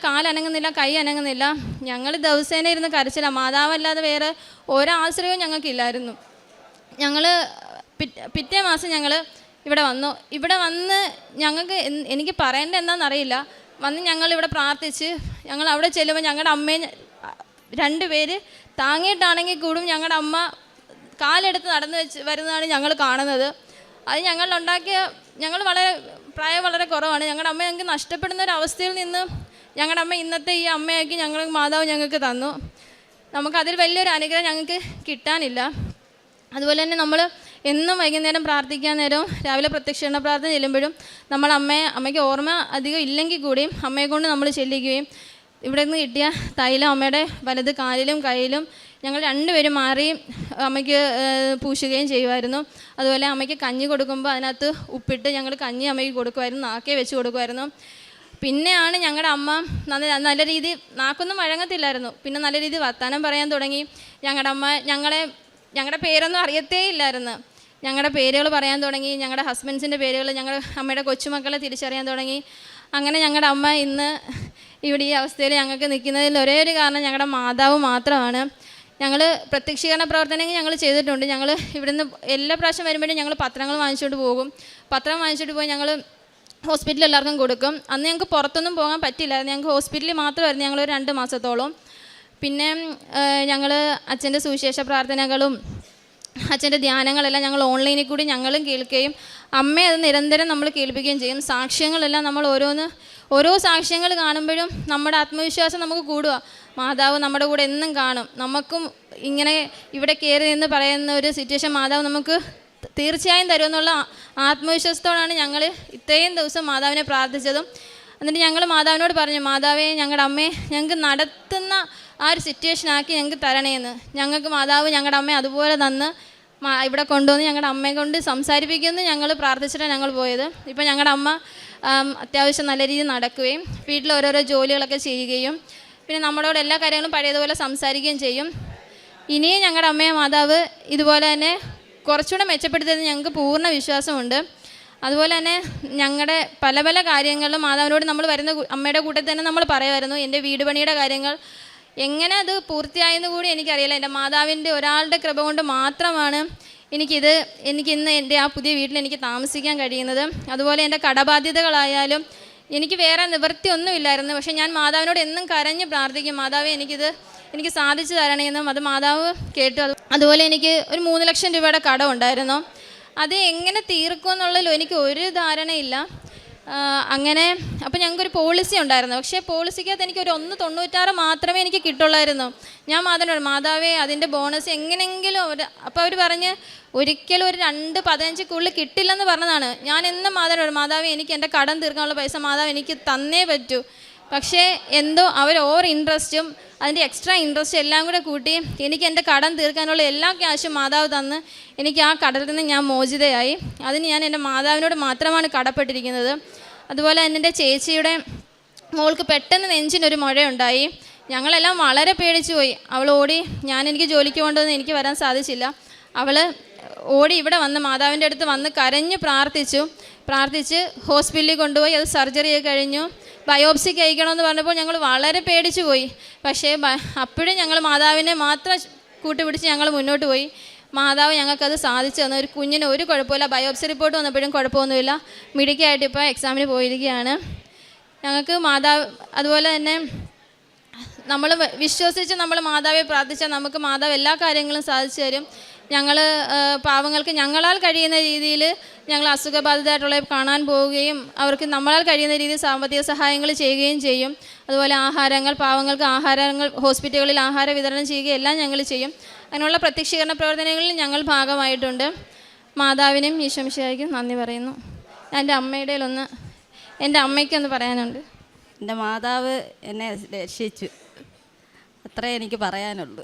[SPEAKER 4] കാലനങ്ങുന്നില്ല, കൈ അനങ്ങുന്നില്ല. ഞങ്ങൾ ദിവസേന ഇരുന്ന് കരച്ചില്ല, മാതാവല്ലാതെ വേറെ ഒരാശ്രയവും ഞങ്ങൾക്കില്ലായിരുന്നു. ഞങ്ങൾ പിറ്റേ മാസം ഞങ്ങൾ ഇവിടെ വന്ന് ഞങ്ങൾക്ക് എനിക്ക് പറയേണ്ടത് എന്താണെന്നറിയില്ല. ഞങ്ങളിവിടെ പ്രാർത്ഥിച്ച് ഞങ്ങൾ അവിടെ ചെല്ലുമ്പോൾ ഞങ്ങളുടെ അമ്മയെ 2 പേര് താങ്ങിയിട്ടാണെങ്കിൽ കൂടും ഞങ്ങളുടെ അമ്മ കാലെടുത്ത് നടന്നു വരുന്നതാണ് ഞങ്ങൾ കാണുന്നത്. അത് ഞങ്ങൾ പ്രായം വളരെ കുറവാണ്. ഞങ്ങളുടെ അമ്മ ഞങ്ങൾക്ക് നഷ്ടപ്പെടുന്ന ഒരു അവസ്ഥയിൽ നിന്ന് ഞങ്ങളുടെ അമ്മ ഇന്നത്തെ ഈ അമ്മയാക്കി മാതാവ് ഞങ്ങൾക്ക് തന്നു. നമുക്കതിൽ വലിയൊരു അനുഗ്രഹം ഞങ്ങൾക്ക് കിട്ടാനില്ല. അതുപോലെ തന്നെ നമ്മൾ എന്നും വൈകുന്നേരം പ്രാർത്ഥിക്കാൻ നേരം രാവിലെ പ്രത്യക്ഷീകരണ പ്രാർത്ഥന ചെല്ലുമ്പോഴും നമ്മൾ അമ്മയ്ക്ക് ഓർമ്മ അധികം ഇല്ലെങ്കിൽ കൂടിയും അമ്മയെ കൊണ്ട് നമ്മൾ ചെല്ലിക്കുകയും ഇവിടെ നിന്ന് കിട്ടിയ തൈലം അമ്മയുടെ വലത് കാലിലും കയ്യിലും ഞങ്ങൾ 2 പേരും മാറി അമ്മയ്ക്ക് പൂശുകയും ചെയ്യുമായിരുന്നു. അതുപോലെ അമ്മയ്ക്ക് കഞ്ഞി കൊടുക്കുമ്പോൾ അതിനകത്ത് ഉപ്പിട്ട് ഞങ്ങൾ കഞ്ഞി അമ്മയ്ക്ക് കൊടുക്കുമായിരുന്നു, നാക്കേ വെച്ച് കൊടുക്കുമായിരുന്നു. പിന്നെയാണ് ഞങ്ങളുടെ അമ്മ നല്ല രീതിയിൽ നാക്കൊന്നും വഴങ്ങത്തില്ലായിരുന്നു. പിന്നെ നല്ല രീതിയിൽ വർത്താനം പറയാൻ തുടങ്ങി. ഞങ്ങളുടെ അമ്മ ഞങ്ങളുടെ പേരൊന്നും അറിയത്തേ ഇല്ലായിരുന്നു. ഞങ്ങളുടെ പേരുകൾ പറയാൻ തുടങ്ങി, ഞങ്ങളുടെ ഹസ്ബൻഡ്സിൻ്റെ പേരുകൾ, ഞങ്ങളുടെ അമ്മയുടെ കൊച്ചുമക്കളെ തിരിച്ചറിയാൻ തുടങ്ങി. അങ്ങനെ ഞങ്ങളുടെ അമ്മ ഇന്ന് ഇവിടെ ഈ അവസ്ഥയിൽ ഞങ്ങൾക്ക് നിൽക്കുന്നതിൽ ഒരേ ഒരു കാരണം ഞങ്ങളുടെ മാതാവ് മാത്രമാണ്. ഞങ്ങൾ പ്രത്യക്ഷീകരണ പ്രവർത്തനങ്ങൾ ഞങ്ങൾ ചെയ്തിട്ടുണ്ട്. ഞങ്ങൾ ഇവിടുന്ന് എല്ലാ പ്രാവശ്യം വരുമ്പോഴും ഞങ്ങൾ പത്രങ്ങൾ വാങ്ങിച്ചുകൊണ്ട് പോകും. പത്രം വാങ്ങിച്ചിട്ട് പോയി ഞങ്ങൾ ഹോസ്പിറ്റലിൽ എല്ലാവർക്കും കൊടുക്കും. അന്ന് ഞങ്ങൾക്ക് പുറത്തൊന്നും പോകാൻ പറ്റില്ലായിരുന്നു. ഞങ്ങൾക്ക് ഹോസ്പിറ്റലിൽ മാത്രമായിരുന്നു ഞങ്ങളൊരു 2 മാസത്തോളം. പിന്നെ ഞങ്ങൾ അച്ഛൻ്റെ സുവിശേഷ പ്രാർത്ഥനകളും അച്ഛൻ്റെ ധ്യാനങ്ങളെല്ലാം ഞങ്ങൾ ഓൺലൈനിൽ കൂടി ഞങ്ങളും കേൾക്കുകയും അമ്മയെ അത് നിരന്തരം നമ്മൾ കേൾപ്പിക്കുകയും ചെയ്യും. സാക്ഷ്യങ്ങളെല്ലാം നമ്മൾ ഓരോ സാക്ഷ്യങ്ങൾ കാണുമ്പോഴും നമ്മുടെ ആത്മവിശ്വാസം നമുക്ക് കൂടുക. മാതാവ് നമ്മുടെ കൂടെ എന്നും കാണും. നമുക്കും ഇങ്ങനെ ഇവിടെ കയറി നിന്ന് പറയുന്ന ഒരു സിറ്റുവേഷൻ മാതാവ് നമുക്ക് തീർച്ചയായും തരുമെന്നുള്ള ആത്മവിശ്വാസത്തോടാണ് ഞങ്ങൾ ഇത്രയും ദിവസം മാതാവിനെ പ്രാർത്ഥിച്ചതും. എന്നിട്ട് ഞങ്ങൾ മാതാവിനോട് പറഞ്ഞു, മാതാവേ, ഞങ്ങളുടെ അമ്മയെ ഞങ്ങൾക്ക് നടത്തുന്ന ആ ഒരു സിറ്റുവേഷനാക്കി ഞങ്ങൾക്ക് തരണേന്ന്. ഞങ്ങൾക്ക് മാതാവ് ഞങ്ങളുടെ അമ്മയെ അതുപോലെ തന്ന് ഇവിടെ കൊണ്ടുവന്ന് ഞങ്ങളുടെ അമ്മയെ കൊണ്ട് സംസാരിപ്പിക്കുമെന്ന് ഞങ്ങൾ പ്രാർത്ഥിച്ചിട്ടാണ് ഞങ്ങൾ പോയത്. ഇപ്പം ഞങ്ങളുടെ അമ്മ അത്യാവശ്യം നല്ല രീതിയിൽ നടക്കുകയും വീട്ടിൽ ഓരോരോ ജോലികളൊക്കെ ചെയ്യുകയും പിന്നെ നമ്മളോട് എല്ലാ കാര്യങ്ങളും പഴയതുപോലെ സംസാരിക്കുകയും ചെയ്യും. ഇനിയും ഞങ്ങളുടെ അമ്മയെ മാതാവ് ഇതുപോലെ തന്നെ കുറച്ചുകൂടെ മെച്ചപ്പെടുത്തിയതെന്ന് ഞങ്ങൾക്ക് പൂർണ്ണ വിശ്വാസമുണ്ട്. അതുപോലെ തന്നെ ഞങ്ങളുടെ പല കാര്യങ്ങളിലും മാതാവിനോട് നമ്മൾ വരുന്ന അമ്മയുടെ കൂട്ടത്തിൽ തന്നെ നമ്മൾ പറയുമായിരുന്നു. എൻ്റെ വീട് പണിയുടെ കാര്യങ്ങൾ എങ്ങനെ അത് പൂർത്തിയായെന്ന് കൂടി എനിക്കറിയില്ല. എൻ്റെ മാതാവിൻ്റെ ഒരാളുടെ കൃപ കൊണ്ട് മാത്രമാണ് എനിക്കിന്ന് എൻ്റെ ആ പുതിയ വീട്ടിൽ എനിക്ക് താമസിക്കാൻ കഴിയുന്നത്. അതുപോലെ എൻ്റെ കടബാധ്യതകളായാലും എനിക്ക് വേറെ നിവൃത്തിയൊന്നുമില്ലായിരുന്നു. പക്ഷേ ഞാൻ മാതാവിനോട് എന്നും കരഞ്ഞ് പ്രാർത്ഥിക്കും, മാതാവേ എനിക്ക് സാധിച്ചു തരണേന്നും. അത് മാതാവ് കേട്ടു. അതുപോലെ എനിക്ക് ഒരു 3 ലക്ഷം രൂപയുടെ കടം ഉണ്ടായിരുന്നു. അത് എങ്ങനെ തീർക്കുമെന്നുള്ളതിലും എനിക്ക് ഒരു ധാരണയില്ല. അങ്ങനെ അപ്പോൾ ഞങ്ങൾക്കൊരു പോളിസി ഉണ്ടായിരുന്നു. പക്ഷേ പോളിസിക്കകത്ത് എനിക്കൊരു 1.96 മാത്രമേ എനിക്ക് കിട്ടുള്ളായിരുന്നു. ഞാൻ മാതാവേ അതിൻ്റെ ബോണസ് എങ്ങനെയെങ്കിലും അപ്പോൾ അവർ പറഞ്ഞ് ഒരിക്കലും ഒരു 2.15 കിട്ടില്ലെന്ന് പറഞ്ഞതാണ്. ഞാൻ എന്നും മാതാവേ എനിക്ക് എൻ്റെ കടം തീർക്കാനുള്ള പൈസ മാതാവ് എനിക്ക് തന്നേ പറ്റൂ. പക്ഷേ എന്തോ അവർ ഓവർ ഇൻട്രസ്റ്റും അതിൻ്റെ എക്സ്ട്രാ ഇൻട്രസ്റ്റ് എല്ലാം കൂടെ കൂട്ടി എനിക്ക് എൻ്റെ കടം തീർക്കാനുള്ള എല്ലാ ക്യാഷും മാതാവ് തന്ന് എനിക്ക് ആ കടത്തിൽ നിന്ന് ഞാൻ മോചിതയായി. അതിന് ഞാൻ എൻ്റെ മാതാവിനോട് മാത്രമാണ് കടപ്പെട്ടിരിക്കുന്നത്. അതുപോലെ എൻ്റെ ചേച്ചിയുടെ മോൾക്ക് പെട്ടെന്ന് നെഞ്ചിനൊരു മുഴയുണ്ടായി. ഞങ്ങളെല്ലാം വളരെ പേടിച്ചു പോയി. അവൾ ഓടി, എനിക്ക് ജോലിക്ക് കൊണ്ടുവന്ന് എനിക്ക് വരാൻ സാധിച്ചില്ല. അവൾ ഓടി ഇവിടെ വന്ന് മാതാവിൻ്റെ അടുത്ത് വന്ന് കരഞ്ഞ് പ്രാർത്ഥിച്ചു. പ്രാർത്ഥിച്ച് ഹോസ്പിറ്റലിൽ കൊണ്ടുപോയി. അത് സർജറി കഴിഞ്ഞു. ബയോപ്സിക്ക് അയക്കണമെന്ന് പറഞ്ഞപ്പോൾ ഞങ്ങൾ വളരെ പേടിച്ചു പോയി. പക്ഷേ അപ്പോഴും ഞങ്ങൾ മാതാവിനെ മാത്രം കൂട്ടുപിടിച്ച് ഞങ്ങൾ മുന്നോട്ട് പോയി. മാതാവ് ഞങ്ങൾക്കത് സാധിച്ചു തന്നു. ഒരു കുഞ്ഞിന് ഒരു കുഴപ്പമില്ല. ബയോപ്സി റിപ്പോർട്ട് വന്നപ്പോഴും കുഴപ്പമൊന്നുമില്ല. മിടുക്കിയായിട്ട് ഇപ്പോൾ എക്സാമിന് പോയിരിക്കുകയാണ്. ഞങ്ങൾക്ക് മാതാവ് അതുപോലെ തന്നെ നമ്മൾ വിശ്വസിച്ച് നമ്മൾ മാതാവെ പ്രാർത്ഥിച്ചാൽ നമുക്ക് മാതാവ് എല്ലാ കാര്യങ്ങളും സാധിച്ചു തരും. ഞങ്ങൾ പാവങ്ങൾക്ക് ഞങ്ങളാൽ കഴിയുന്ന രീതിയിൽ ഞങ്ങൾ അസുഖബാധിതരായിട്ടുള്ളവരെ കാണാൻ പോവുകയും അവർക്ക് നമ്മളാൽ കഴിയുന്ന രീതിയിൽ സാമ്പത്തിക സഹായങ്ങൾ ചെയ്യുകയും ചെയ്യും. അതുപോലെ ആഹാരങ്ങൾ, പാവങ്ങൾക്ക് ആഹാരങ്ങൾ, ഹോസ്പിറ്റലുകളിൽ ആഹാര വിതരണം ചെയ്യുകയും എല്ലാം ഞങ്ങൾ ചെയ്യും. അങ്ങനെയുള്ള പ്രത്യക്ഷീകരണ പ്രവർത്തനങ്ങളിൽ ഞങ്ങൾ ഭാഗമായിട്ടുണ്ട്. മാതാവിനും ഈശോമിശിഹായ്ക്കും നന്ദി പറയുന്നു. എൻ്റെ അമ്മയ്ക്കൊന്ന് പറയാനുണ്ട്.
[SPEAKER 5] എൻ്റെ മാതാവ് എന്നെ രക്ഷിച്ചു, അത്രേ എനിക്ക് പറയാനുള്ളൂ.